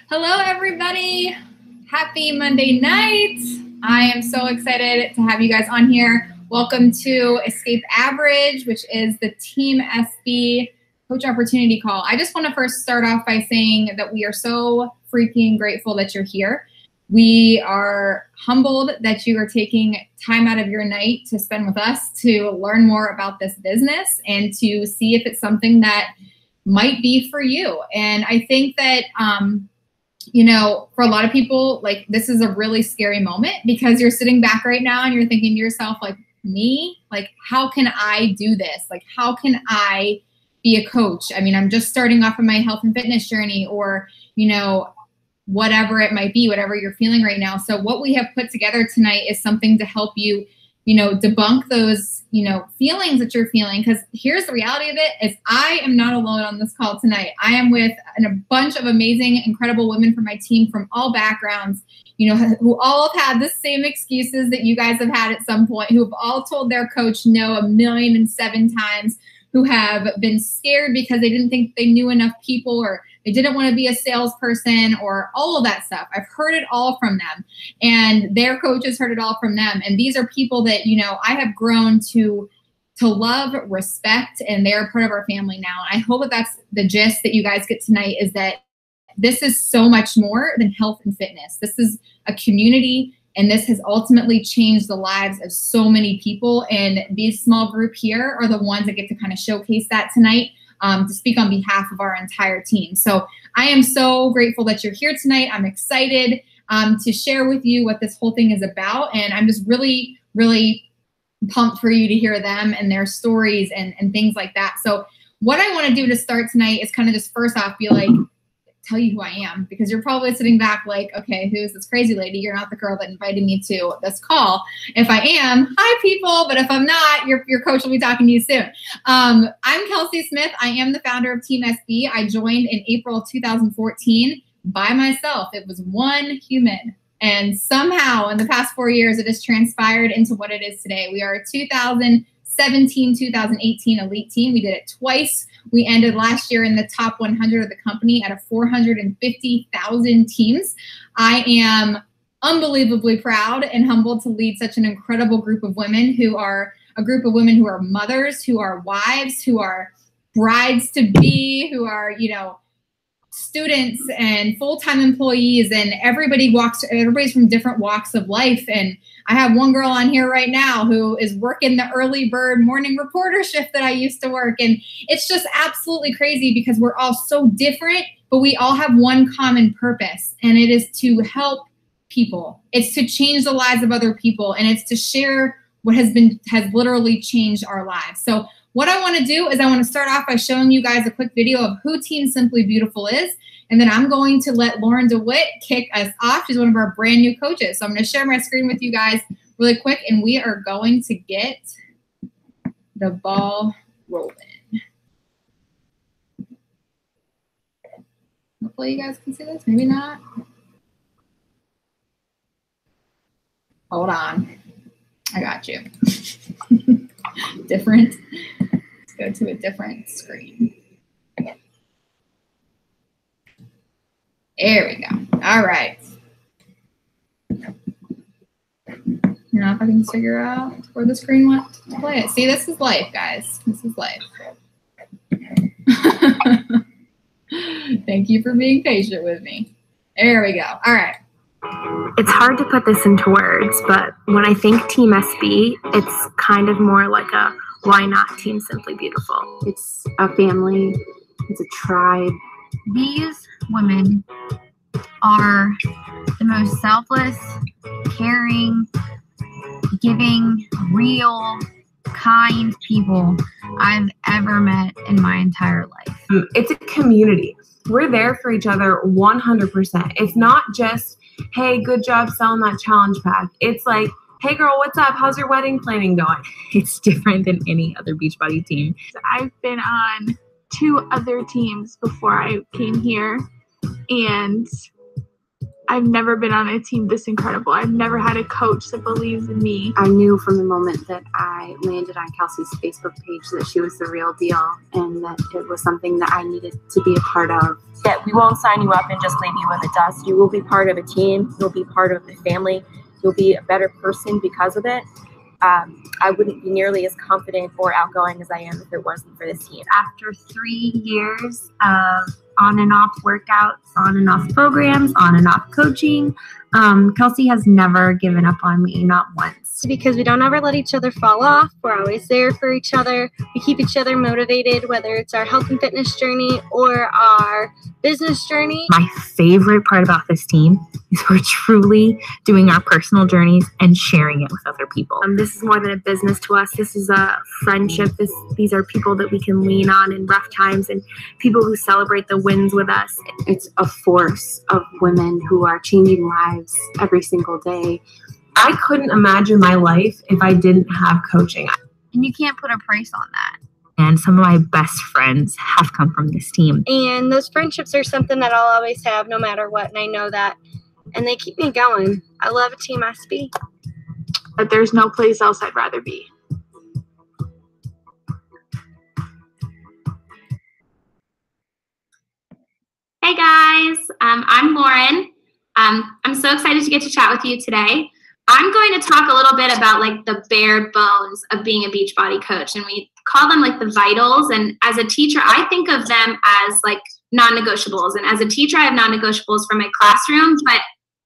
Hello, everybody. Happy Monday night. I am so excited to have you guys on here. Welcome to Escape Average, which is the Team SB Coach Opportunity Call. I just want to first start off by saying that we are so freaking grateful that you're here. We are humbled that you are taking time out of your night to spend with us to learn more about this business and to see if it's something that might be for you. And I think that, you know, for a lot of people, like, this is a really scary moment because you're sitting back right now and you're thinking to yourself, like, me, like, how can I do this? Like, how can I be a coach? I mean, I'm just starting off on my health and fitness journey, or, you know, whatever it might be, whatever you're feeling right now. So what we have put together tonight is something to help you, you know, debunk those, you know, feelings that you're feeling. Because here's the reality of it is I am not alone on this call tonight. I am with a bunch of amazing, incredible women from my team from all backgrounds, you know, who all have had the same excuses that you guys have had at some point, who have all told their coach no 1,000,007 times, who have been scared because they didn't think they knew enough people, or they didn't want to be a salesperson, or all of that stuff. I've heard it all from them, and their coaches heard it all from them. And these are people that, you know, I have grown to love, respect, and they're part of our family now. And I hope that that's the gist that you guys get tonight, is that this is so much more than health and fitness. This is a community, and this has ultimately changed the lives of so many people. And these small group here are the ones that get to kind of showcase that tonight, to speak on behalf of our entire team. So I am so grateful that you're here tonight. I'm excited to share with you what this whole thing is about. And I'm just really, really pumped for you to hear them and their stories and things like that. So what I want to do to start tonight is kind of just first off be like, tell you who I am, because you're probably sitting back like, okay, who's this crazy lady? You're not the girl that invited me to this call. If I am, hi people, but if I'm not, your coach will be talking to you soon. I'm Kelsey Smith. I am the founder of Team SB. I joined in April of 2014 by myself. It was one human. And somehow in the past 4 years, it has transpired into what it is today. We are a 2017-2018 elite team. We did it twice. We ended last year in the top 100 of the company out of 450,000 teams. I am unbelievably proud and humbled to lead such an incredible group of women, who are a group of women who are mothers, who are wives, who are brides to be, who are, you know, students and full-time employees, and everybody's from different walks of life. And I have one girl on here right now who is working the early bird morning reporter shift that I used to work. And it's just absolutely crazy because we're all so different, but we all have one common purpose, and it is to help people. It's to change the lives of other people, and it's to share what has literally changed our lives. So what I want to do is I want to start off by showing you guys a quick video of who Team Simply Beautiful is. And then I'm going to let Lauren DeWitt kick us off. She's one of our brand new coaches. So I'm going to share my screen with you guys really quick, and we are going to get the ball rolling. Hopefully you guys can see this. Maybe not. Hold on. I got you. Different. Let's go to a different screen. There we go. All right. Now if I can figure out where the screen went to play it. See, this is life, guys. This is life. Thank you for being patient with me. There we go. All right. It's hard to put this into words, but when I think Team SB, it's kind of more like a why not Team Simply Beautiful. It's a family. It's a tribe. These women are the most selfless, caring, giving, real, kind people I've ever met in my entire life. It's a community. We're there for each other 100%. It's not just, hey, good job selling that challenge pack. It's like, hey girl, what's up? How's your wedding planning going? It's different than any other Beachbody team. I've been on 2 other teams before I came here, and I've never been on a team this incredible. I've never had a coach that believes in me. I knew from the moment that I landed on Kelsey's Facebook page that she was the real deal and that it was something that I needed to be a part of. That we won't sign you up and just leave you in the dust. You will be part of a team. You'll be part of the family. You'll be a better person because of it. I wouldn't be nearly as confident or outgoing as I am if it wasn't for this team. After 3 years of on and off workouts, on and off programs, on and off coaching, Kelsey has never given up on me, not once. Because we don't ever let each other fall off. We're always there for each other. We keep each other motivated, whether it's our health and fitness journey or our business journey. My favorite part about this team is we're truly doing our personal journeys and sharing it with other people. This is more than a business to us. This is a friendship. These are people that we can lean on in rough times and people who celebrate the wins with us. It's a force of women who are changing lives every single day. I couldn't imagine my life if I didn't have coaching. And you can't put a price on that. And some of my best friends have come from this team. And those friendships are something that I'll always have no matter what. And I know that. And they keep me going. I love Team SB. But there's no place else I'd rather be. Hey guys, I'm Lauren. I'm so excited to get to chat with you today. I'm going to talk a little bit about like the bare bones of being a Beachbody coach, and we call them like the vitals. And as a teacher, I think of them as like non-negotiables. And as a teacher, I have non-negotiables for my classroom, but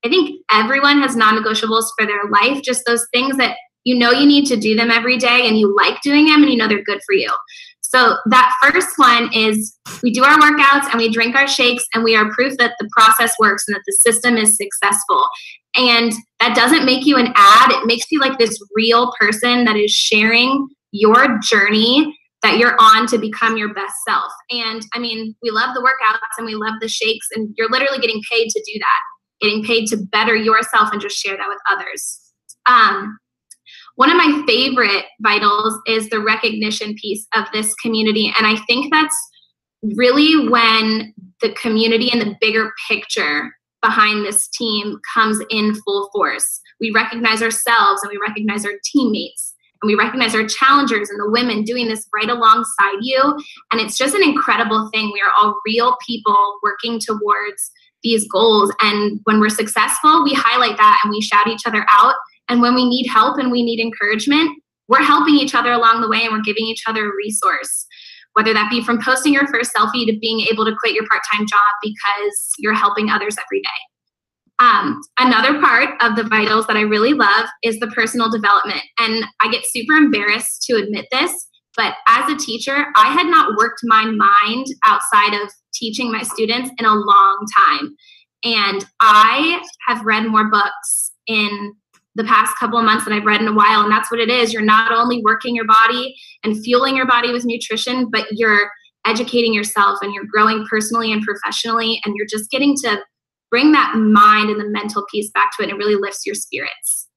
I think everyone has non-negotiables for their life, just those things that you know you need to do them every day and you like doing them and you know they're good for you. So that first one is we do our workouts and we drink our shakes and we are proof that the process works and that the system is successful. And that doesn't make you an ad. It makes you like this real person that is sharing your journey that you're on to become your best self. And I mean, we love the workouts and we love the shakes, and you're literally getting paid to do that, getting paid to better yourself and just share that with others. One of my favorite vitals is the recognition piece of this community. And I think that's really when the community and the bigger picture behind this team comes in full force. We recognize ourselves and we recognize our teammates and we recognize our challengers and the women doing this right alongside you. And it's just an incredible thing. We are all real people working towards these goals. And when we're successful, we highlight that and we shout each other out. And when we need help and we need encouragement, we're helping each other along the way and we're giving each other a resource. Whether that be from posting your first selfie to being able to quit your part-time job because you're helping others every day. Another part of the vitals that I really love is the personal development. And I get super embarrassed to admit this, but as a teacher, I had not worked my mind outside of teaching my students in a long time. And I have read more books in the past couple of months that I've read in a while. And that's what it is. You're not only working your body and fueling your body with nutrition, but you're educating yourself and you're growing personally and professionally. And you're just getting to bring that mind and the mental piece back to it, and it really lifts your spirits.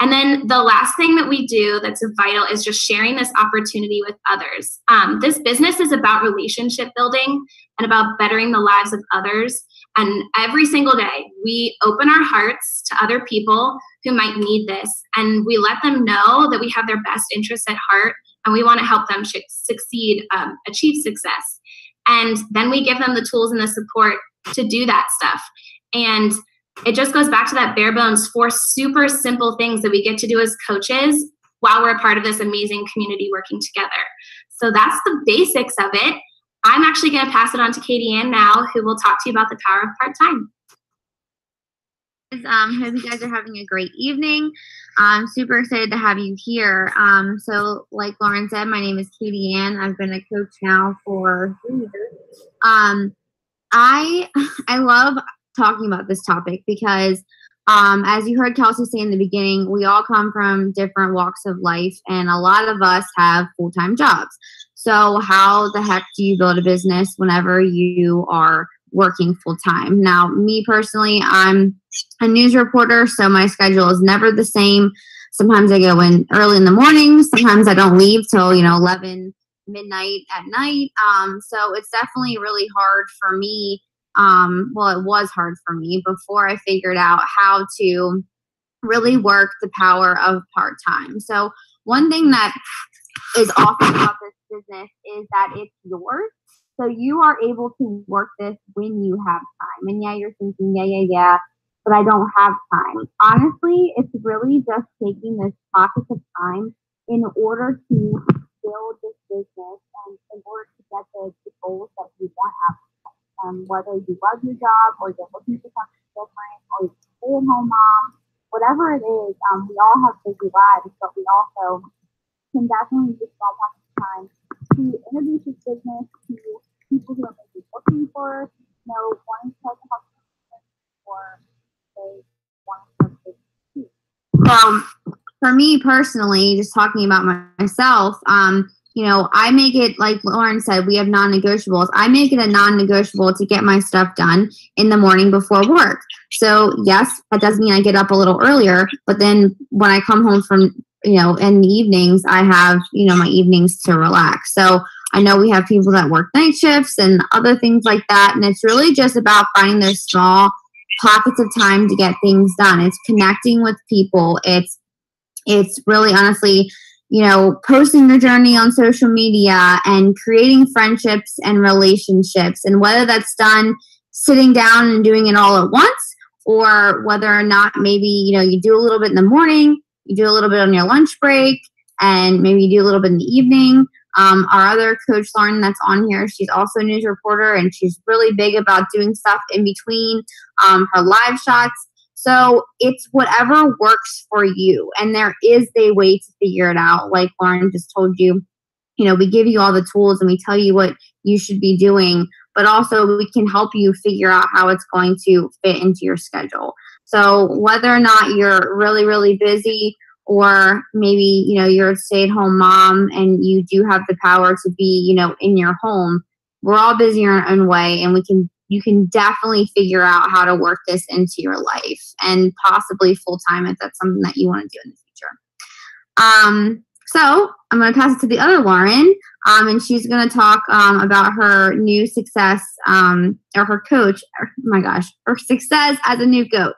And then the last thing that we do that's vital is just sharing this opportunity with others. This business is about relationship building and about bettering the lives of others. And every single day, we open our hearts to other people who might need this. And we let them know that we have their best interests at heart and we want to help them succeed, achieve success. And then we give them the tools and the support to do that stuff. And it just goes back to that bare bones, 4 super simple things that we get to do as coaches while we're a part of this amazing community working together. So that's the basics of it. I'm actually going to pass it on to Katie Ann now, who will talk to you about the power of part-time. Hope you guys are having a great evening. I'm super excited to have you here. So like Lauren said, my name is Katie Ann. I've been a coach now for 3 years. I love talking about this topic because as you heard Kelsey say in the beginning, we all come from different walks of life, and a lot of us have full-time jobs. So how the heck do you build a business whenever you are working full-time? Now, me personally, I'm a news reporter, so my schedule is never the same. Sometimes I go in early in the morning. Sometimes I don't leave till 11 midnight at night. So it's definitely really hard for me well, it was hard for me before I figured out how to really work the power of part-time. So one thing that is awesome about this business is that it's yours. So you are able to work this when you have time. And yeah, you're thinking, yeah, but I don't have time. Honestly, it's really just taking this pocket of time in order to build this business and in order to get the goals that you want out of it. Whether you love your job or you're looking for something different or you're a stay-at-home mom, whatever it is, we all have busy lives, but we also can definitely use small pockets of time to introduce this business to people who are maybe looking for, wanting to start a health business or they want to start a business too. For me personally, just talking about myself, I make it, like Lauren said, we have non-negotiables. I make it a non-negotiable to get my stuff done in the morning before work. So yes, that does mean I get up a little earlier, but then when I come home from, in the evenings, I have, my evenings to relax. So I know we have people that work night shifts and other things like that. And it's really just about finding those small pockets of time to get things done. It's connecting with people. It's really honestly, posting your journey on social media and creating friendships and relationships. And whether that's done sitting down and doing it all at once, or whether or not maybe, you do a little bit in the morning, you do a little bit on your lunch break, and maybe you do a little bit in the evening. Our other coach, Lauren, that's on here, she's also a news reporter, and she's really big about doing stuff in between her live shots. So it's whatever works for you. And there is a way to figure it out. Like Lauren just told you, we give you all the tools and we tell you what you should be doing, but also we can help you figure out how it's going to fit into your schedule. So whether or not you're really, really busy, or maybe, you're a stay-at-home mom and you do have the power to be, in your home, we're all busy in our own way, and you can definitely figure out how to work this into your life, and possibly full-time if that's something that you want to do in the future. So I'm going to pass it to the other Lauren, and she's going to talk about her new success, or her coach. Oh my gosh, her success as a new coach.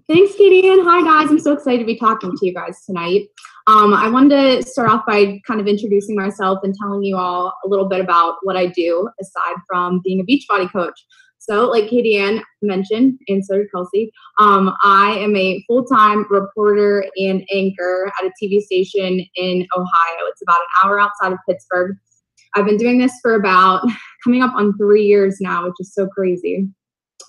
Thanks, Katie, and hi guys. I'm so excited to be talking to you guys tonight. I wanted to start off by kind of introducing myself and telling you all a little bit about what I do aside from being a Beachbody coach. So like Katie Ann mentioned, and so did Kelsey, I am a full-time reporter and anchor at a TV station in Ohio. It's about an hour outside of Pittsburgh. I've been doing this for about coming up on 3 years now, which is so crazy.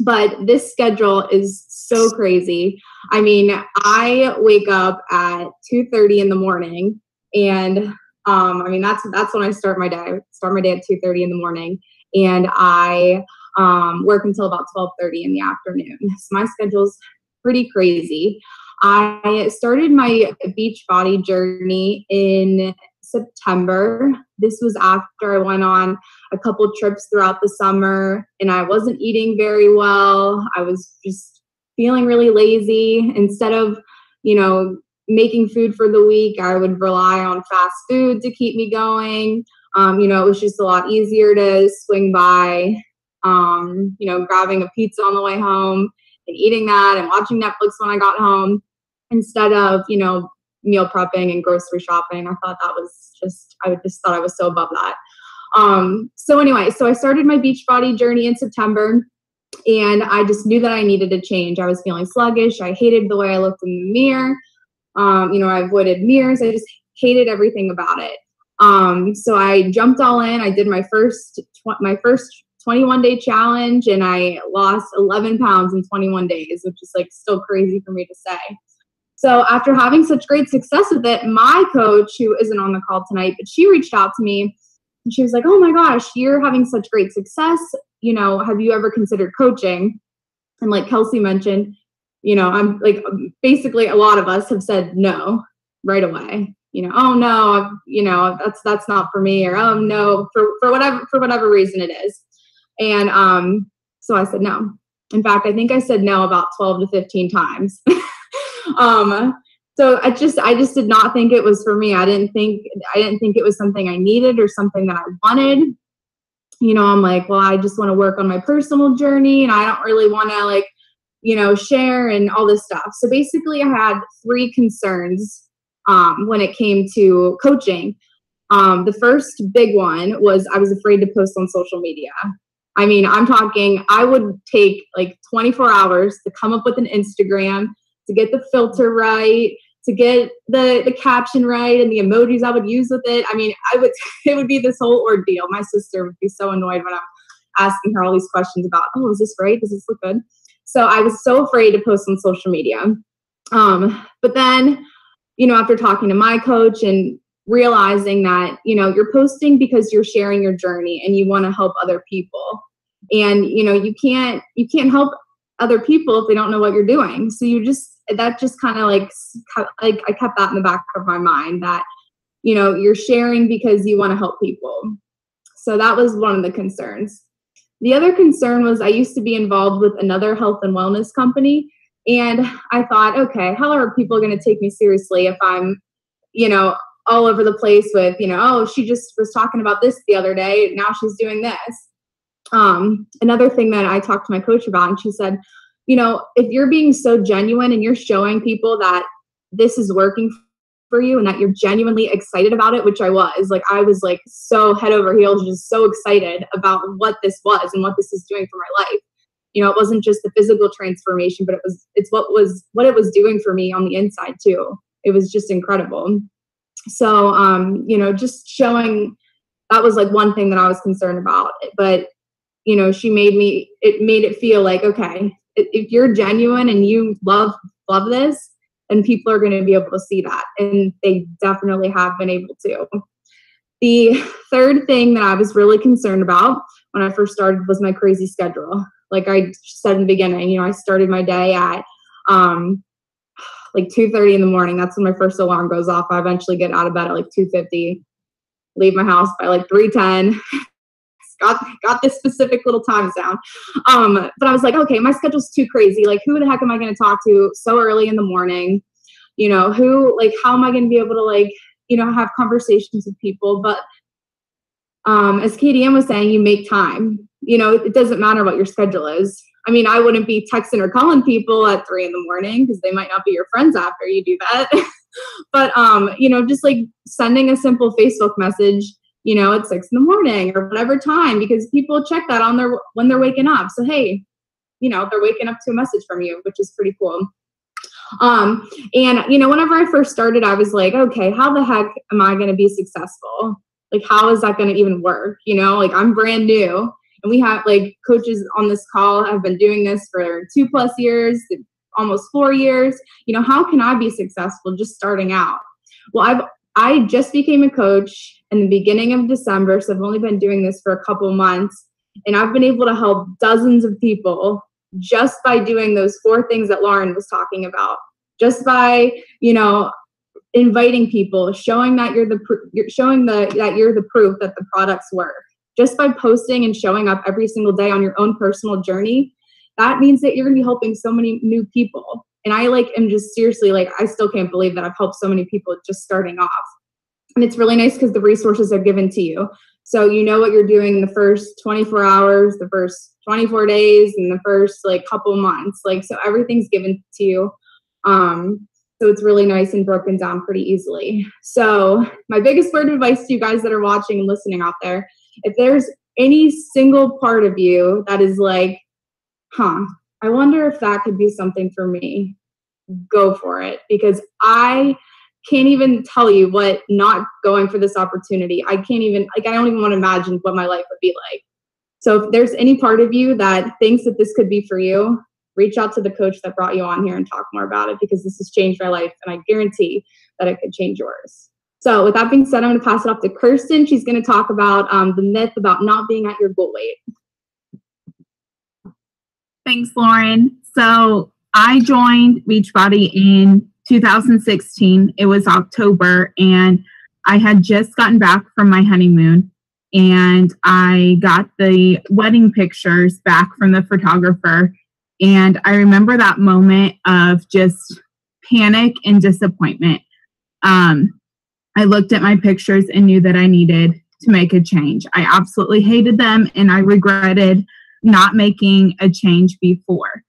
But this schedule is so crazy. I mean, I wake up at 2:30 in the morning, and that's when I start my day. I start my day at 2:30 in the morning, and I work until about 12:30 in the afternoon. So my schedule's pretty crazy. I started my Beachbody journey in September. This was after I went on a couple trips throughout the summer, and I wasn't eating very well. I was just feeling really lazy. Instead of, making food for the week, I would rely on fast food to keep me going. It was just a lot easier to swing by, grabbing a pizza on the way home and eating that and watching Netflix when I got home instead of, meal prepping and grocery shopping. I thought that was I just thought I was so above that. So I started my Beachbody journey in September, and I just knew that I needed a change. I was feeling sluggish. I hated the way I looked in the mirror. I avoided mirrors. I just hated everything about it. So I jumped all in. I did my first 21-day challenge, and I lost 11 pounds in 21 days, which is still crazy for me to say. So after having such great success with it, my coach, who isn't on the call tonight, but she reached out to me, and she was like, "Oh my gosh, you're having such great success. Have you ever considered coaching?" And like Kelsey mentioned, I'm basically a lot of us have said no right away. Oh no, that's not for me, or oh no, for whatever reason it is. And so I said no. In fact, I think I said no about 12 to 15 times. So I just did not think it was for me. I didn't think it was something I needed or something that I wanted. You know, I'm like, well, I just want to work on my personal journey and I don't really want to like, you know, share and all this stuff. So basically I had 3 concerns when it came to coaching. The first big one was I was afraid to post on social media. I mean, I'm talking, I would take like 24 hours to come up with an Instagram, to get the filter right, to get the caption right and the emojis I would use with it. I mean, it would be this whole ordeal. My sister would be so annoyed when I'm asking her all these questions about, oh, is this right? Does this look good? So I was so afraid to post on social media. But then, you know, after talking to my coach and realizing that, you know, you're posting because you're sharing your journey and you want to help other people. And, you know, you can't help other people if they don't know what you're doing. So that just kind of like I kept that in the back of my mind that, you know, you're sharing because you want to help people. So that was one of the concerns. The other concern was I used to be involved with another health and wellness company. And I thought, okay, how are people going to take me seriously if I'm, you know, all over the place with, you know, oh, she just was talking about this the other day. Now she's doing this. Another thing that I talked to my coach about, and she said, you know, if you're being so genuine and you're showing people that this is working for you and that you're genuinely excited about it, which I was like so head over heels, just so excited about what this was and what this is doing for my life. You know, it wasn't just the physical transformation, but it's what it was doing for me on the inside too. It was just incredible. So, you know, just showing, that was like one thing that I was concerned about, but, you know, it made it feel like, okay, if you're genuine and you love this, then people are going to be able to see that. And they definitely have been able to. The third thing that I was really concerned about when I first started was my crazy schedule. Like I said in the beginning, you know, I started my day at, like 2:30 in the morning. That's when my first alarm goes off. I eventually get out of bed at like 2:50, leave my house by like 3:10. Got this specific little time down. But I was like, okay, my schedule's too crazy. Like, who the heck am I going to talk to so early in the morning? You know, how am I going to be able to like, you know, have conversations with people? But as Katie Ann was saying, you make time. You know, it doesn't matter what your schedule is. I mean, I wouldn't be texting or calling people at 3 in the morning because they might not be your friends after you do that. But, you know, just like sending a simple Facebook message, you know, at 6 in the morning or whatever time, because people check that when they're waking up. So, hey, you know, they're waking up to a message from you, which is pretty cool. And, you know, whenever I first started, I was like, okay, how the heck am I going to be successful? Like, how is that going to even work? You know, like I'm brand new. And we have like coaches on this call have been doing this for 2+ years, almost 4 years. You know, how can I be successful just starting out? Well, I just became a coach in the beginning of December, so I've only been doing this for a couple months, and I've been able to help dozens of people just by doing those 4 things that Lauren was talking about. Just by, you know, inviting people, showing that you're the proof that the products work. Just by posting and showing up every single day on your own personal journey, that means that you're going to be helping so many new people. And I am just seriously, I still can't believe that I've helped so many people just starting off. And it's really nice because the resources are given to you. So you know what you're doing in the first 24 hours, the first 24 days, and the first couple months. So everything's given to you. So it's really nice and broken down pretty easily. So my biggest word of advice to you guys that are watching and listening out there, if there's any single part of you that is I wonder if that could be something for me, go for it. Because I can't even tell you what not going for this opportunity, I can't even, I don't even want to imagine what my life would be like. So if there's any part of you that thinks that this could be for you, reach out to the coach that brought you on here and talk more about it, because this has changed my life and I guarantee that it could change yours. So with that being said, I'm going to pass it off to Kirsten. She's going to talk about the myth about not being at your goal weight. Thanks, Lauren. So I joined Beachbody in 2016. It was October, and I had just gotten back from my honeymoon, and I got the wedding pictures back from the photographer. And I remember that moment of just panic and disappointment. I looked at my pictures and knew that I needed to make a change. I absolutely hated them, and I regretted not making a change before.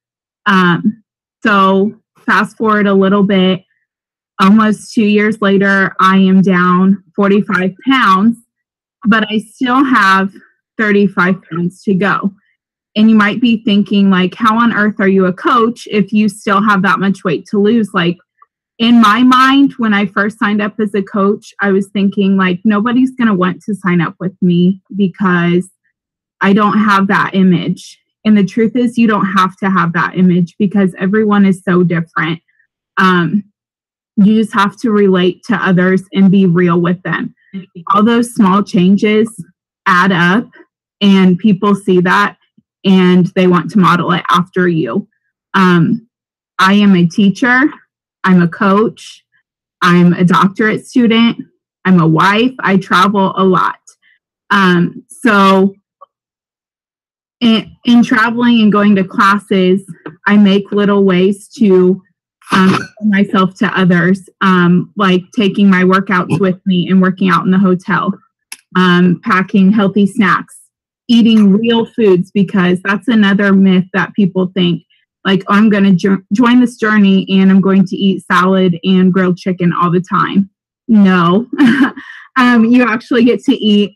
So fast forward a little bit, almost 2 years later, I am down 45 pounds, but I still have 35 pounds to go. And you might be thinking, like, how on earth are you a coach if you still have that much weight to lose? Like, in my mind, when I first signed up as a coach, I was thinking, like, nobody's going to want to sign up with me because I don't have that image. And the truth is, you don't have to have that image because everyone is so different. You just have to relate to others and be real with them. All those small changes add up, and people see that and they want to model it after you. I am a teacher. I'm a coach. I'm a doctorate student. I'm a wife. I travel a lot. So in traveling and going to classes, I make little ways to myself to others, like taking my workouts with me and working out in the hotel, packing healthy snacks, eating real foods, because that's another myth that people think, like, oh, I'm going to join this journey and I'm going to eat salad and grilled chicken all the time. No, you actually get to eat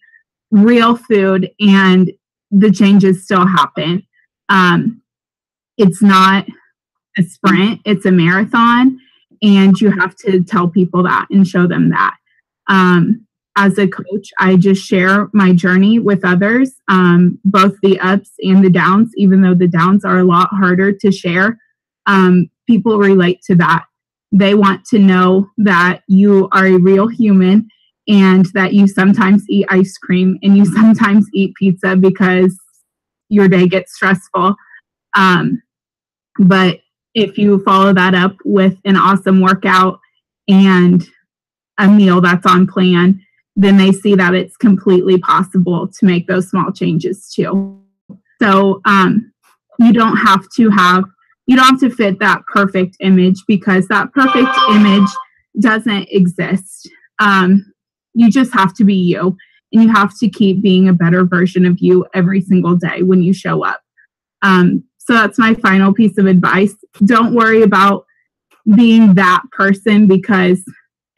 real food and the changes still happen. It's not a sprint, it's a marathon, and you have to tell people that and show them that. As a coach, I just share my journey with others, both the ups and the downs, even though the downs are a lot harder to share. People relate to that. They want to know that you are a real human and that you sometimes eat ice cream and you sometimes eat pizza because your day gets stressful. But if you follow that up with an awesome workout and a meal that's on plan, then they see that it's completely possible to make those small changes too. So you don't have to fit that perfect image, because that perfect image doesn't exist. You just have to be you, and you have to keep being a better version of you every single day when you show up. So that's my final piece of advice. Don't worry about being that person, because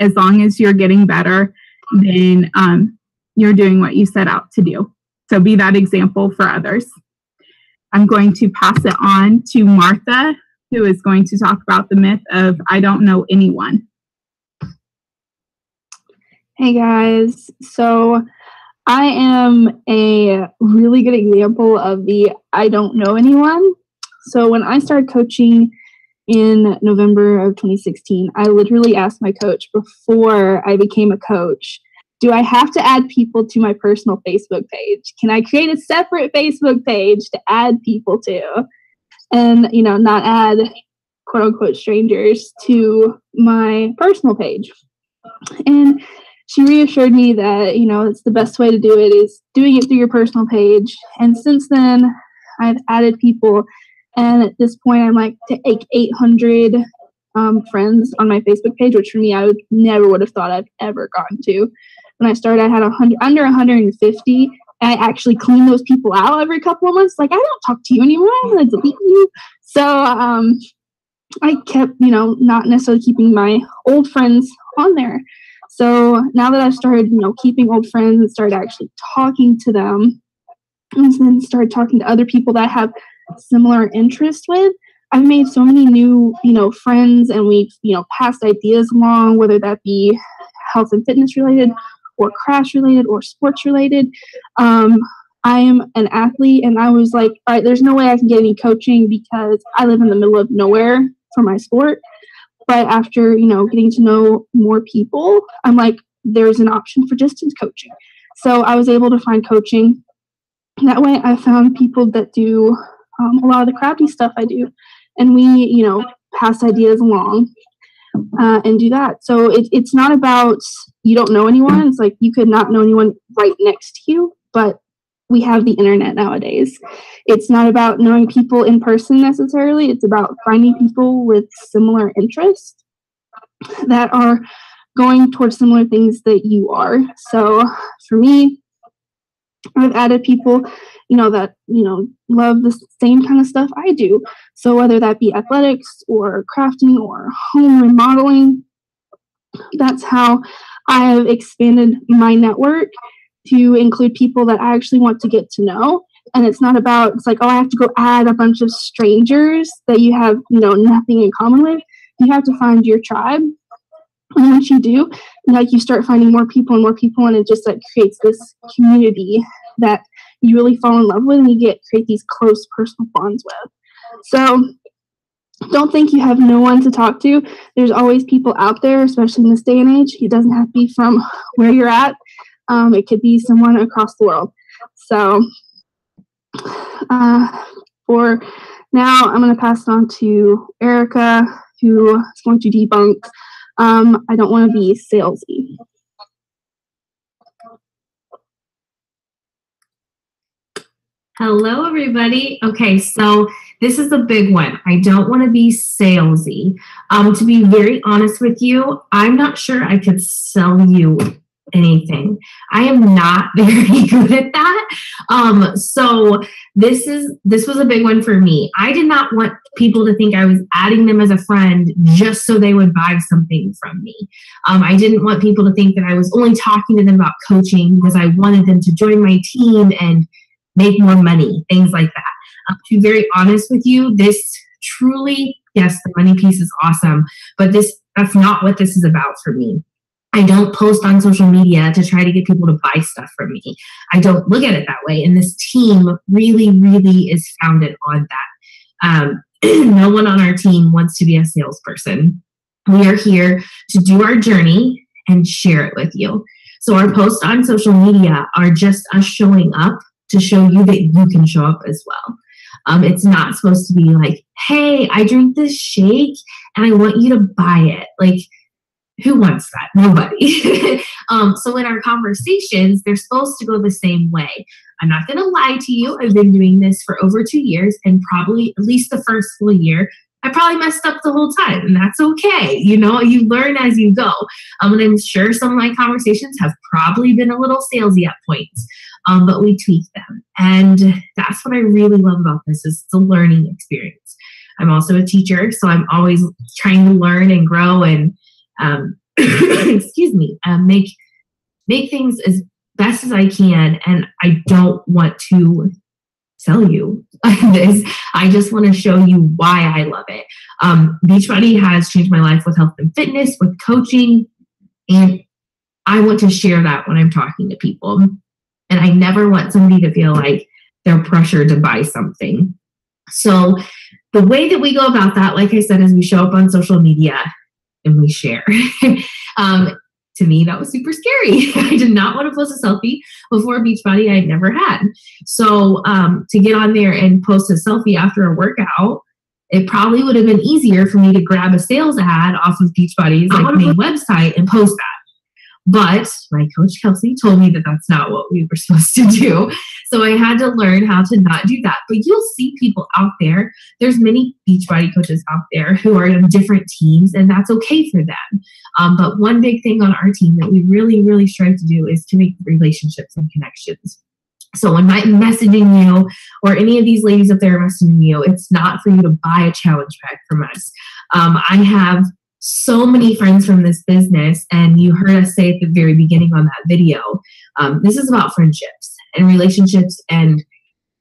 as long as you're getting better, then you're doing what you set out to do. So be that example for others. I'm going to pass it on to Martha, who is going to talk about the myth of I don't know anyone. Hey guys, so I am a really good example of the I don't know anyone. So when I started coaching in November of 2016, I literally asked my coach before I became a coach, do I have to add people to my personal Facebook page? Can I create a separate Facebook page to add people to? And, not add quote unquote strangers to my personal page. And she reassured me that, it's the best way to do it is doing it through your personal page. And since then, I've added people. And at this point, I'm like 800 friends on my Facebook page, which for me, I would have thought I'd ever gotten to. When I started, I had under 150. And I actually clean those people out every couple of months. Like, I don't talk to you anymore. I'm going to delete you. So I kept, not necessarily keeping my old friends on there. So now that I've started, keeping old friends and started actually talking to them, and then started talking to other people that I have similar interests with, I've made so many new, friends, and we've, passed ideas along, whether that be health and fitness related or craft related or sports related. I am an athlete, and I was like, all right, there's no way I can get any coaching because I live in the middle of nowhere for my sport. But after, getting to know more people, I'm like, there's an option for distance coaching. So I was able to find coaching. That way I found people that do a lot of the crafty stuff I do. And we, pass ideas along and do that. So it's not about you don't know anyone. It's like you could not know anyone right next to you, but we have the internet nowadays. It's not about knowing people in person necessarily. It's about finding people with similar interests that are going towards similar things that you are. So for me, I've added people, that, love the same kind of stuff I do. So whether that be athletics or crafting or home remodeling, that's how I have expanded my network to include people that I actually want to get to know. And it's not about, it's like, oh, I have to go add a bunch of strangers that you have, nothing in common with. You have to find your tribe. And once you do, you start finding more people, and it just creates this community that you really fall in love with, and you create these close personal bonds with. So don't think you have no one to talk to. There's always people out there, especially in this day and age. It doesn't have to be from where you're at. It could be someone across the world. So for now, I'm going to pass it on to Erica, who is going to debunk I don't want to be salesy. Hello, everybody. Okay, so this is a big one. I don't want to be salesy. To be very honest with you, I'm not sure I could sell you anything. I am not very good at that. So this was a big one for me. I did not want people to think I was adding them as a friend just so they would buy something from me. I didn't want people to think that I was only talking to them about coaching because I wanted them to join my team and make more money, things like that. To be very honest with you, this truly, yes, the money piece is awesome, but that's not what this is about for me. I don't post on social media to try to get people to buy stuff from me. I don't look at it that way. And this team really, really is founded on that. No one on our team wants to be a salesperson. We are here to do our journey and share it with you. So our posts on social media are just us showing up to show you that you can show up as well. It's not supposed to be like, hey, I drink this shake and I want you to buy it. Like, who wants that? Nobody. So in our conversations, they're supposed to go the same way. I'm not going to lie to you. I've been doing this for over 2 years, and probably at least the first full year, I probably messed up the whole time, and that's okay. You learn as you go. And I'm sure some of my conversations have probably been a little salesy at points, but we tweak them. And that's what I really love about this, is the learning experience. I'm also a teacher, so I'm always trying to learn and grow and make things as best as I can. And I don't want to sell you this. I just want to show you why I love it. Beachbody has changed my life with health and fitness, with coaching, and I want to share that when I'm talking to people. And I never want somebody to feel like they're pressured to buy something. So the way that we go about that, like I said, is we show up on social media and we share. To me, that was super scary. I did not want to post a selfie before Beachbody. I had never had. So to get on there and post a selfie after a workout, it probably would have been easier for me to grab a sales ad off of Beachbody's main website and post that. But my coach Kelsey told me that that's not what we were supposed to do. So I had to learn how to not do that. But you'll see people out there. There's many Beachbody coaches out there who are in different teams, and that's okay for them. But one big thing on our team that we really, really strive to do is to make relationships and connections. So when I'm messaging you, or any of these ladies up there are messaging you, it's not for you to buy a challenge pack from us. I have so many friends from this business, and you heard us say at the very beginning on that video, this is about friendships and relationships, and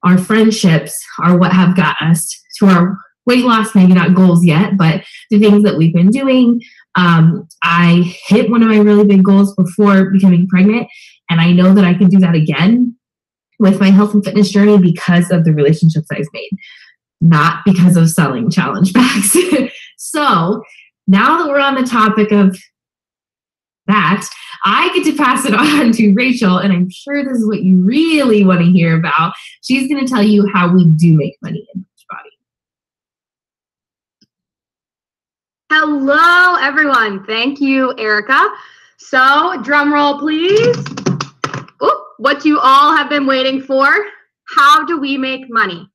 our friendships are what have got us to our weight loss, maybe not goals yet, but the things that we've been doing. I hit one of my really big goals before becoming pregnant, and I know that I can do that again with my health and fitness journey because of the relationships I've made, not because of selling challenge packs. So now that we're on the topic of that, I get to pass it on to Rachel, and I'm sure this is what you really want to hear about. She's going to tell you how we do make money in Beachbody. Hello, everyone. Thank you, Erica. So, drum roll, please. Ooh, what you all have been waiting for. How do we make money?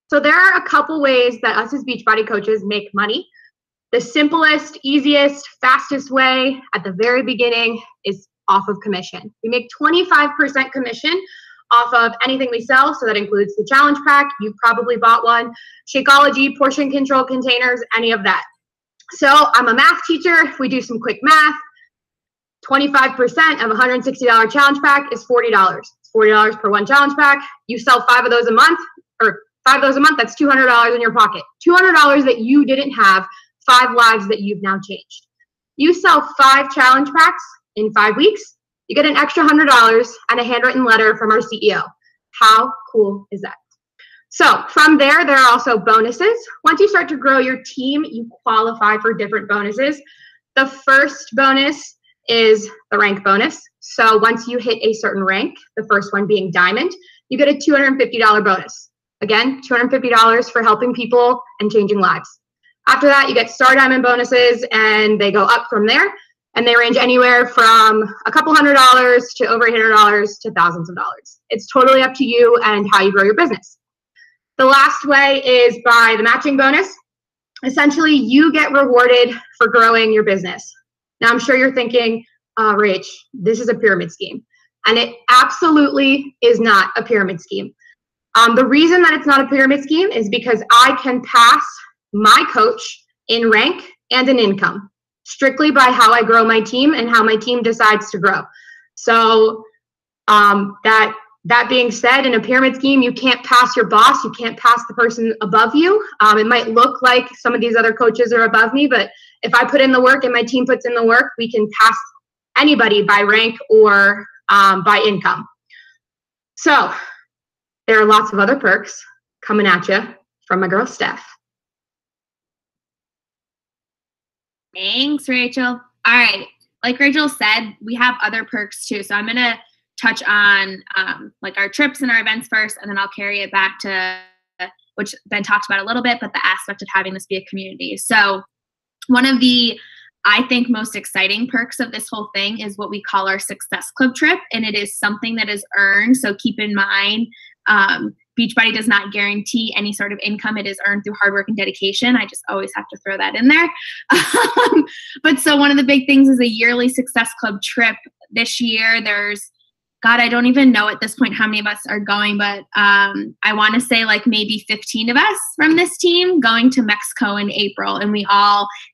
So there are a couple ways that us as Beachbody coaches make money. The simplest, easiest, fastest way at the very beginning is off of commission. We make 25% commission off of anything we sell. So that includes the challenge pack. You've probably bought one, Shakeology, portion control containers, any of that. So I'm a math teacher. If we do some quick math, 25% of a $160 challenge pack is $40. It's $40 per one challenge pack. You sell 5 of those a month, that's $200 in your pocket. $200 that you didn't have, 5 lives that you've now changed. You sell 5 challenge packs in 5 weeks, you get an extra $100 and a handwritten letter from our CEO. How cool is that? So from there are also bonuses. Once you start to grow your team, you qualify for different bonuses. The first bonus is the rank bonus. So once you hit a certain rank, the first one being diamond, you get a $250 bonus. Again, $250 for helping people and changing lives. After that, you get star diamond bonuses, and they go up from there. And they range anywhere from a couple $100 to over $800 to thousands of dollars. It's totally up to you and how you grow your business. The last way is by the matching bonus. Essentially, you get rewarded for growing your business. Now, I'm sure you're thinking, Rach, this is a pyramid scheme. And it absolutely is not a pyramid scheme. The reason that it's not a pyramid scheme is because I can pass my coach in rank and in income, strictly by how I grow my team and how my team decides to grow. So that being said, in a pyramid scheme, you can't pass your boss. You can't pass the person above you. It might look like some of these other coaches are above me, but if I put in the work and my team puts in the work, we can pass anybody by rank or by income. So there are lots of other perks coming at you from my girl, Steph. Thanks, Rachel. All right. Like Rachel said, we have other perks too. So I'm going to touch on like our trips and our events first, and then I'll carry it back to, which Ben talked about a little bit, but the aspect of having this be a community. So one of the, I think, most exciting perks of this whole thing is what we call our Success Club trip. And it is something that is earned. So keep in mind, Beachbody does not guarantee any sort of income. It is earned through hard work and dedication. I just always have to throw that in there. But so one of the big things is a yearly Success Club trip. This year, there's, God, I don't even know at this point how many of us are going, but I want to say like maybe 15 of us from this team going to Mexico in April. And it's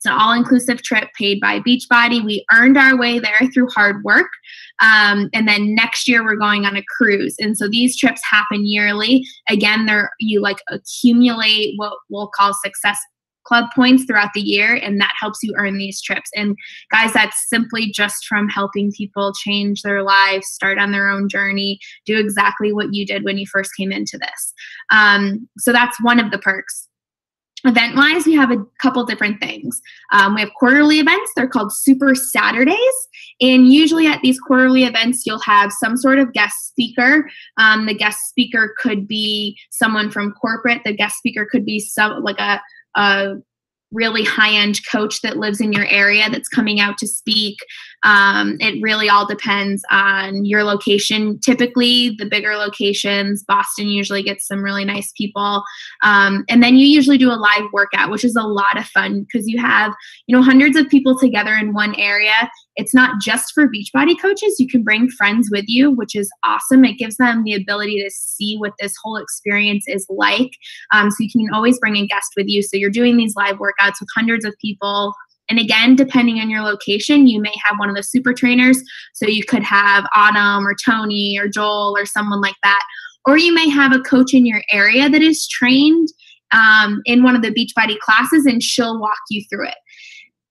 an all-inclusive trip paid by Beachbody. We earned our way there through hard work. And then next year we're going on a cruise. And so these trips happen yearly. Again, you like accumulate what we'll call Success Club points throughout the year, and that helps you earn these trips. And guys, that's simply just from helping people change their lives, start on their own journey, do exactly what you did when you first came into this. So that's one of the perks. Event-wise, we have a couple different things. We have quarterly events. They're called Super Saturdays. And usually at these quarterly events, you'll have some sort of guest speaker. The guest speaker could be someone from corporate. The guest speaker could be a really high-end coach that lives in your area that's coming out to speak. It really all depends on your location. Typically, the bigger locations, Boston usually gets some really nice people. And then you usually do a live workout, which is a lot of fun because you have, hundreds of people together in one area. It's not just for Beachbody coaches. You can bring friends with you, which is awesome. It gives them the ability to see what this whole experience is like. So you can always bring a guest with you. So you're doing these live workouts with hundreds of people. And again, depending on your location, you may have one of the super trainers. So you could have Autumn or Tony or Joel or someone like that. Or you may have a coach in your area that is trained in one of the Beachbody classes, and she'll walk you through it.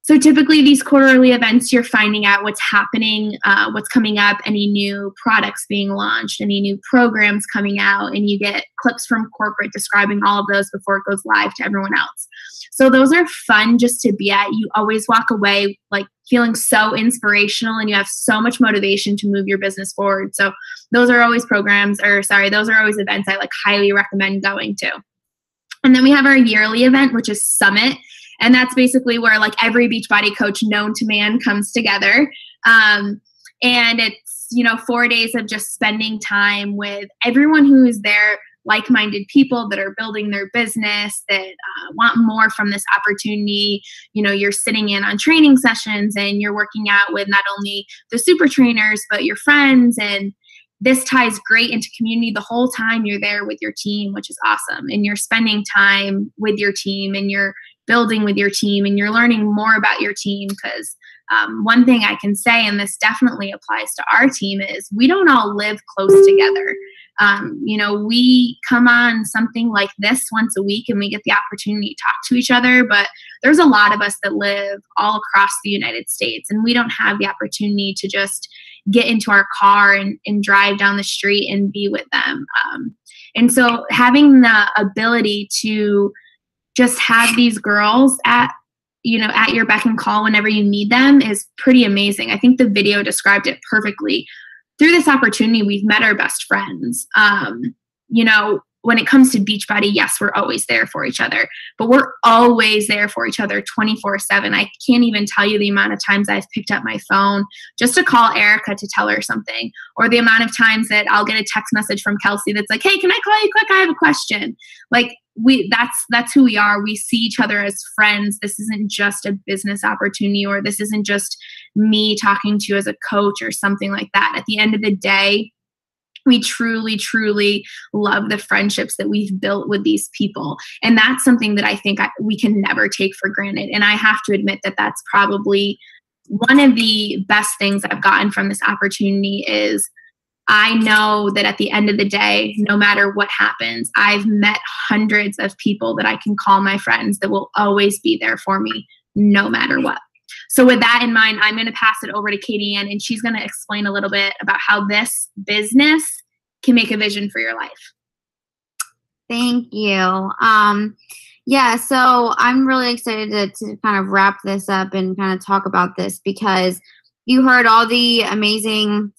So typically these quarterly events, you're finding out what's happening, what's coming up, any new products being launched, any new programs coming out, and you get clips from corporate describing all of those before it goes live to everyone else. So those are fun just to be at. You always walk away like feeling so inspirational, and you have so much motivation to move your business forward. So those are always those are always events I like highly recommend going to. And then we have our yearly event, which is Summit. And that's basically where like every Beachbody coach known to man comes together. And it's, 4 days of just spending time with everyone who is there like-minded people that are building their business, that want more from this opportunity. You know, you're sitting in on training sessions and you're working out with not only the super trainers, but your friends, and this ties great into community. The whole time you're there with your team, which is awesome. And you're spending time with your team, and you're building with your team, and you're learning more about your team. Because one thing I can say, and this definitely applies to our team, is we don't all live close together. You know, we come on something like this once a week and we get the opportunity to talk to each other, but there's a lot of us that live all across the United States, and we don't have the opportunity to just get into our car and drive down the street and be with them. And so having the ability to just have these girls at your beck and call whenever you need them is pretty amazing. I think the video described it perfectly. Through this opportunity, we've met our best friends. You know, when it comes to Beachbody, yes, we're always there for each other, but we're always there for each other 24/7. I can't even tell you the amount of times I've picked up my phone just to call Erica to tell her something, or the amount of times that I'll get a text message from Kelsey that's like, hey, can I call you quick? I have a question. Like, that's who we are. We see each other as friends. This isn't just a business opportunity, or this isn't just me talking to you as a coach or something like that. At the end of the day, we truly, truly love the friendships that we've built with these people. And that's something that I think we can never take for granted. And I have to admit that that's probably one of the best things I've gotten from this opportunity is I know that at the end of the day, no matter what happens, I've met hundreds of people that I can call my friends that will always be there for me no matter what. So with that in mind, I'm going to pass it over to Katie Ann, and she's going to explain a little bit about how this business can make a vision for your life. Thank you. Yeah, so I'm really excited to kind of wrap this up and kind of talk about this, because you heard all the amazing,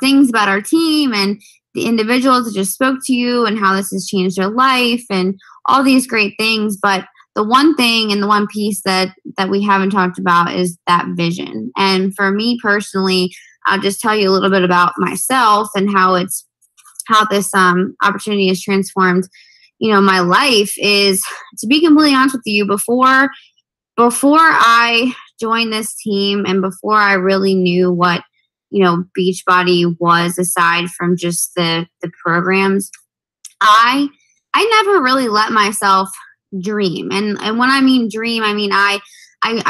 things about our team and the individuals that just spoke to you and how this has changed their life and all these great things. But the one thing and the one piece that we haven't talked about is that vision. And for me personally, I'll just tell you a little bit about myself and how this opportunity has transformed, my life. Is, to be completely honest with you, before I joined this team and before I really knew what, Beachbody was, aside from just the programs, I never really let myself dream. And when I mean dream, I mean I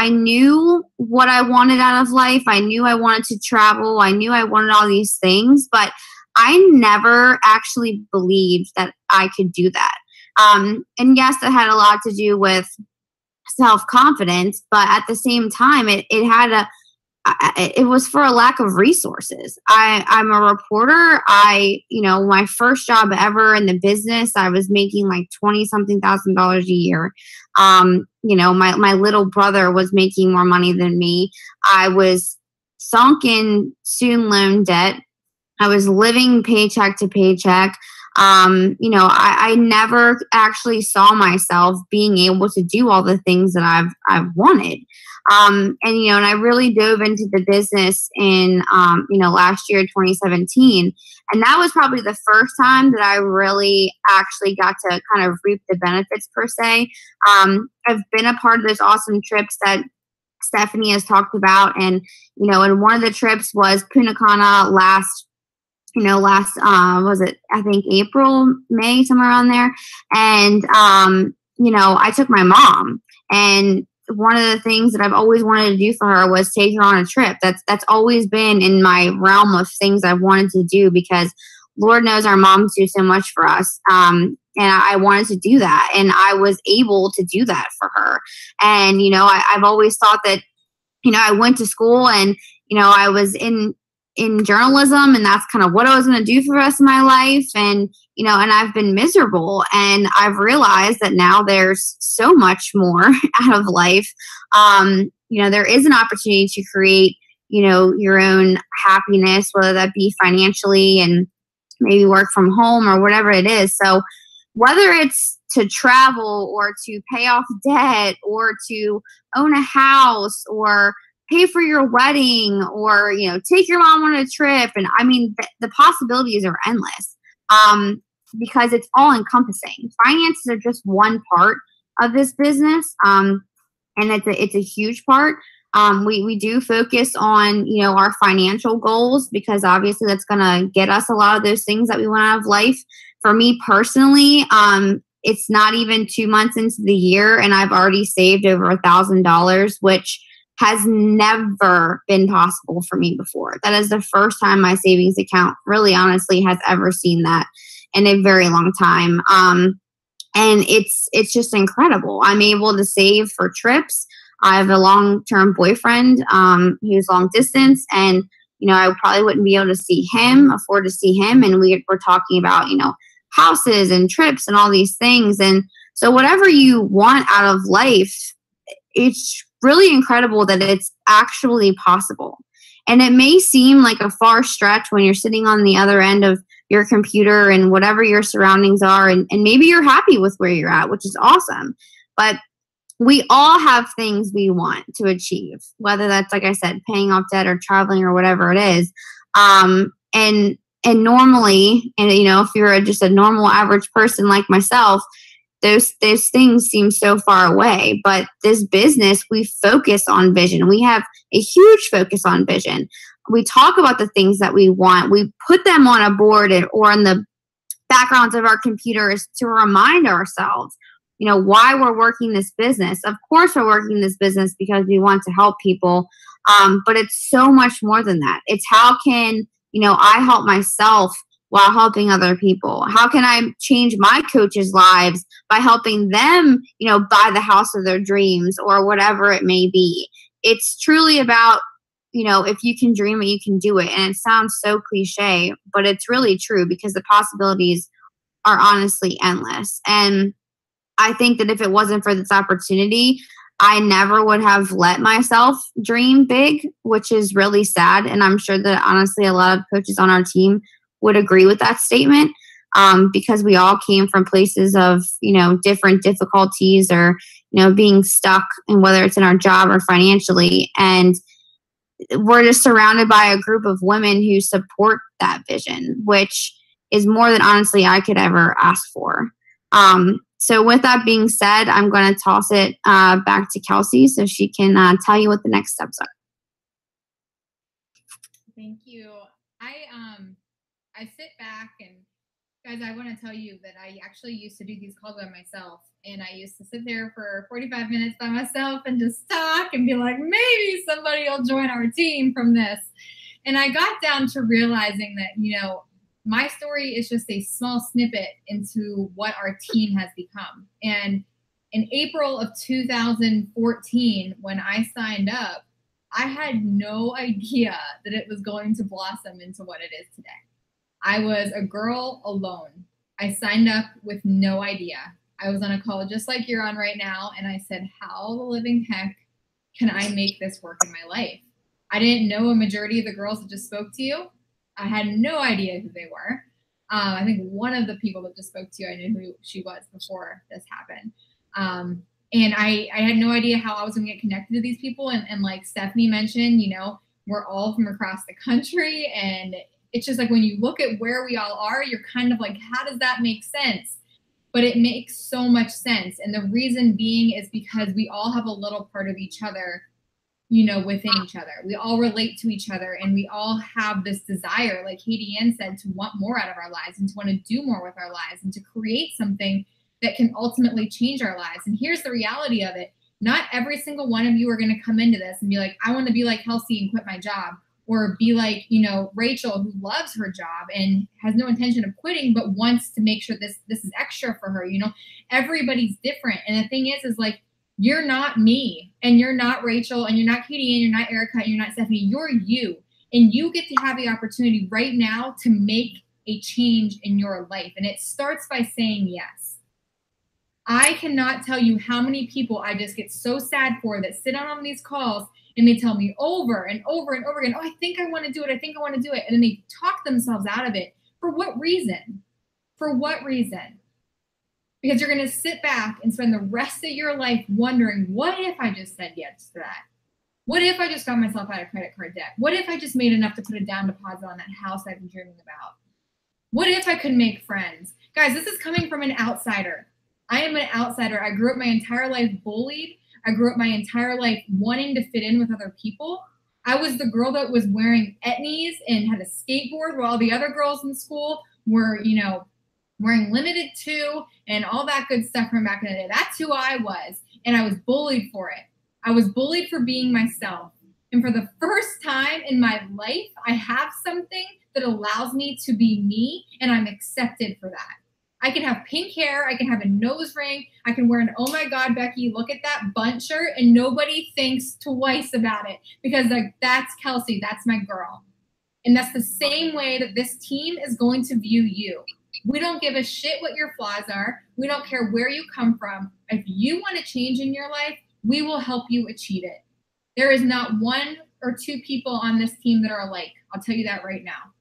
knew what I wanted out of life. I knew I wanted to travel. I knew I wanted all these things, but I never actually believed that I could do that. And yes, that had a lot to do with self-confidence, but at the same time, it was for a lack of resources. I'm a reporter. My first job ever in the business, I was making like $20-something thousand a year. My little brother was making more money than me. I was sunk in student loan debt. I was living paycheck to paycheck. I never actually saw myself being able to do all the things that I've wanted. And I really dove into the business in, last year, 2017. And that was probably the first time that I really actually got to kind of reap the benefits, per se. I've been a part of those awesome trips that Stephanie has talked about. And, and one of the trips was Punta Cana last, was it, I think April, May, somewhere around there. And, I took my mom, and one of the things that I've always wanted to do for her was take her on a trip. That's always been in my realm of things I've wanted to do, because Lord knows our moms do so much for us. And I wanted to do that, and I was able to do that for her. And, I've always thought that, I went to school and, I was in journalism, and that's kind of what I was going to do for the rest of my life. And, and I've been miserable, and I've realized that now there's so much more out of life. There is an opportunity to create, your own happiness, whether that be financially and maybe work from home or whatever it is. So whether it's to travel or to pay off debt or to own a house or pay for your wedding or, take your mom on a trip. And I mean, the possibilities are endless. because it's all encompassing. Finances are just one part of this business, and it's a huge part. We do focus on, you know, our financial goals, because obviously that's going to get us a lot of those things that we want out of life. For me personally, it's not even 2 months into the year and I've already saved over $1,000, which has never been possible for me before. That is the first time my savings account really honestly has ever seen that in a very long time. And it's just incredible. I'm able to save for trips. I have a long-term boyfriend who's long distance, and you know, I probably wouldn't be able to afford to see him, and we're talking about, you know, houses and trips and all these things. And so whatever you want out of life, it's really incredible that it's actually possible. And it may seem like a far stretch when you're sitting on the other end of your computer and whatever your surroundings are, and maybe you're happy with where you're at, which is awesome. But we all have things we want to achieve, whether that's, like I said, paying off debt or traveling or whatever it is. And normally, and you know, if you're just a normal average person like myself, those things seem so far away. But this business, we focus on vision. We have a huge focus on vision. We talk about the things that we want. We put them on a board or in the backgrounds of our computers to remind ourselves, you know, why we're working this business. Of course, we're working this business because we want to help people. But it's so much more than that. It's how can, you know, I help myself while helping other people? How can I change my coaches' lives by helping them, you know, buy the house of their dreams or whatever it may be? It's truly about, you know, if you can dream it, you can do it. And it sounds so cliche, but it's really true, because the possibilities are honestly endless. And I think that if it wasn't for this opportunity, I never would have let myself dream big, which is really sad. And I'm sure that honestly, a lot of coaches on our team would agree with that statement, because we all came from places of, you know, different difficulties or, you know, being stuck, and whether it's in our job or financially. And we're just surrounded by a group of women who support that vision, which is more than honestly I could ever ask for. So with that being said, I'm going to toss it back to Kelsey so she can tell you what the next steps are. Thank you. I sit back, and guys, I want to tell you that I actually used to do these calls by myself, and I used to sit there for 45 minutes by myself and just talk and be like, maybe somebody will join our team from this. And I got down to realizing that, you know, my story is just a small snippet into what our team has become. And in April of 2014, when I signed up, I had no idea that it was going to blossom into what it is today. I was a girl alone. I signed up with no idea. I was on a call just like you're on right now, and I said, how the living heck can I make this work in my life? I didn't know a majority of the girls that just spoke to you. I had no idea who they were. I think one of the people that just spoke to you, I knew who she was before this happened. And I had no idea how I was going to get connected to these people. And like Stephanie mentioned, you know, we're all from across the country. And it's just like when you look at where we all are, you're kind of like, how does that make sense? But it makes so much sense. And the reason being is because we all have a little part of each other, you know, within each other. We all relate to each other, and we all have this desire, like Katie Ann said, to want more out of our lives and to want to do more with our lives and to create something that can ultimately change our lives. And here's the reality of it. Not every single one of you are going to come into this and be like, I want to be like Kelsey and quit my job, or be like, you know, Rachel, who loves her job and has no intention of quitting, but wants to make sure this is extra for her. You know, everybody's different. And the thing is like, you're not me, and you're not Rachel, and you're not Katie, and you're not Erica, and you're not Stephanie. You're you. And you get to have the opportunity right now to make a change in your life. And it starts by saying yes. I cannot tell you how many people I just get so sad for that sit on these calls and they tell me over and over and over again, oh, I think I want to do it. I think I want to do it. And then they talk themselves out of it. For what reason? For what reason? Because you're going to sit back and spend the rest of your life wondering, what if I just said yes to that? What if I just got myself out of credit card debt? What if I just made enough to put a down deposit on that house I've been dreaming about? What if I could make friends? Guys, this is coming from an outsider. I am an outsider. I grew up my entire life bullied. I grew up my entire life wanting to fit in with other people. I was the girl that was wearing etnies and had a skateboard while the other girls in school were, you know, wearing limited too and all that good stuff from back in the day. That's who I was. And I was bullied for it. I was bullied for being myself. And for the first time in my life, I have something that allows me to be me, and I'm accepted for that. I can have pink hair. I can have a nose ring. I can wear an, oh my God, Becky, look at that bunt shirt, and nobody thinks twice about it because like, that's Kelsey. That's my girl. And that's the same way that this team is going to view you. We don't give a shit what your flaws are. We don't care where you come from. If you want to change in your life, we will help you achieve it. There is not one or two people on this team that are alike. I'll tell you that right now.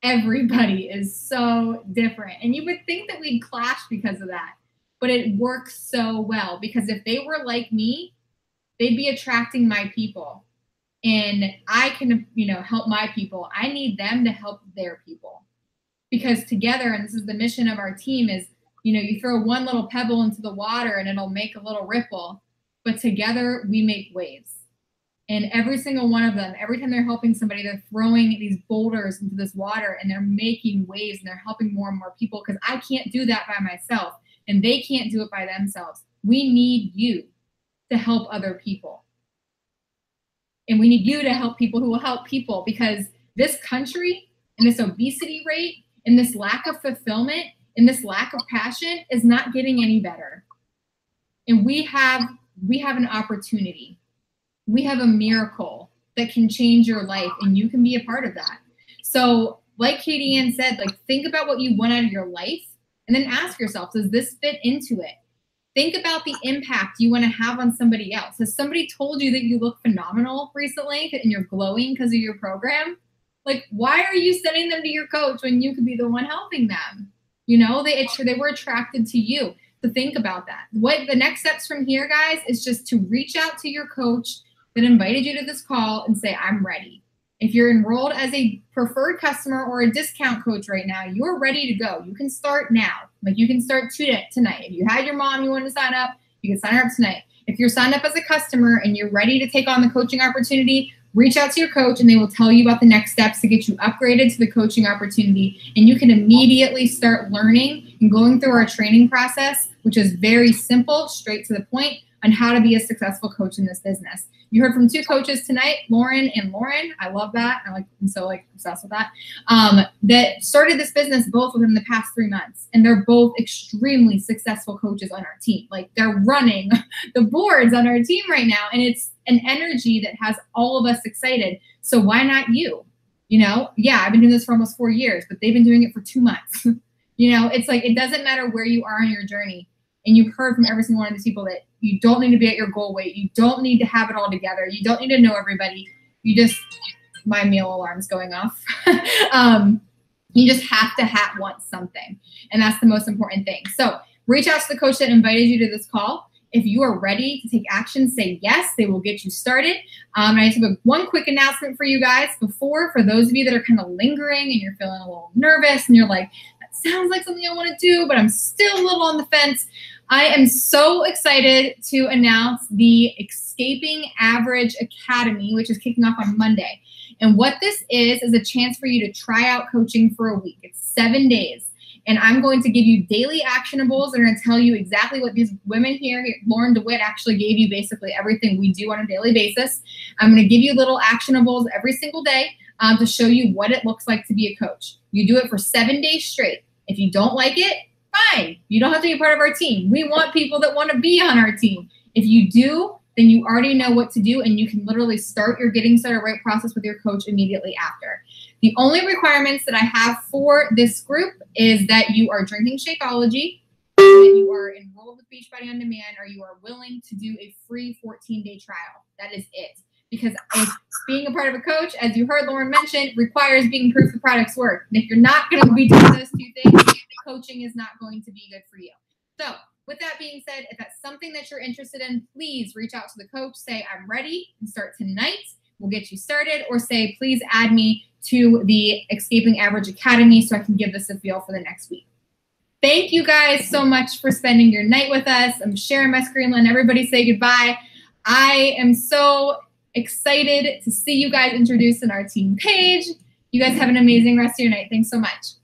Everybody is so different. And you would think that we'd clash because of that. But it works so well because if they were like me, they'd be attracting my people. And I can, you know, help my people. I need them to help their people. Because together, and this is the mission of our team, is, you know, you throw one little pebble into the water and it'll make a little ripple. But together, we make waves. And every single one of them, every time they're helping somebody, they're throwing these boulders into this water and they're making waves and they're helping more and more people because I can't do that by myself and they can't do it by themselves. We need you to help other people. And we need you to help people who will help people because this country and this obesity rate and this lack of fulfillment and this lack of passion is not getting any better. And we have an opportunity. We have a miracle that can change your life and you can be a part of that. So like Katie Ann said, like think about what you want out of your life and then ask yourself, does this fit into it? Think about the impact you want to have on somebody else. Has somebody told you that you look phenomenal recently and you're glowing because of your program? Like, why are you sending them to your coach when you could be the one helping them? You know, they were attracted to you. To think about that. What the next steps from here, guys, is just to reach out to your coach that invited you to this call and say, I'm ready. If you're enrolled as a preferred customer or a discount coach right now, you're ready to go. You can start now. Like you can start tonight. If you had your mom, you wanted to sign up, you can sign her up tonight. If you're signed up as a customer and you're ready to take on the coaching opportunity, reach out to your coach and they will tell you about the next steps to get you upgraded to the coaching opportunity. And you can immediately start learning and going through our training process, which is very simple, straight to the point, on how to be a successful coach in this business. You heard from two coaches tonight, Lauren and Lauren. I love that. I'm so obsessed with that. That started this business both within the past 3 months. And they're both extremely successful coaches on our team. Like they're running the boards on our team right now. And it's an energy that has all of us excited. So why not you? You know, yeah, I've been doing this for almost 4 years, but they've been doing it for 2 months. You know, it's like, it doesn't matter where you are on your journey. And you've heard from every single one of these people that you don't need to be at your goal weight. You don't need to have it all together. You don't need to know everybody. You just, my meal alarm's going off. You just have to want something. And that's the most important thing. So reach out to the coach that invited you to this call. If you are ready to take action, say yes. They will get you started. And I just have one quick announcement for you guys for those of you that are kind of lingering and you're feeling a little nervous and you're like, that sounds like something I want to do, but I'm still a little on the fence. I am so excited to announce the Escaping Average Academy, which is kicking off on Monday. And what this is a chance for you to try out coaching for a week. It's 7 days. And I'm going to give you daily actionables that are going to tell you exactly what these women here, Lauren DeWitt actually gave you basically everything we do on a daily basis. I'm going to give you little actionables every single day to show you what it looks like to be a coach. You do it for 7 days straight. If you don't like it, fine. You don't have to be a part of our team. We want people that want to be on our team. If you do, then you already know what to do and you can literally start your Getting Started Right process with your coach immediately after. The only requirements that I have for this group is that you are drinking Shakeology, that you are enrolled with Beachbody On Demand, or you are willing to do a free 14-day trial. That is it. Because being a part of a coach, as you heard Lauren mention, requires being proof the products work. And if you're not going to be doing those two things, coaching is not going to be good for you. So with that being said, if that's something that you're interested in, please reach out to the coach. Say, I'm ready and start tonight. We'll get you started. Or say, please add me to the Escaping Average Academy so I can give this a feel for the next week. Thank you guys so much for spending your night with us. I'm sharing my screen, letting everybody say goodbye. I am so excited to see you guys introduced in our team page. You guys have an amazing rest of your night. Thanks so much.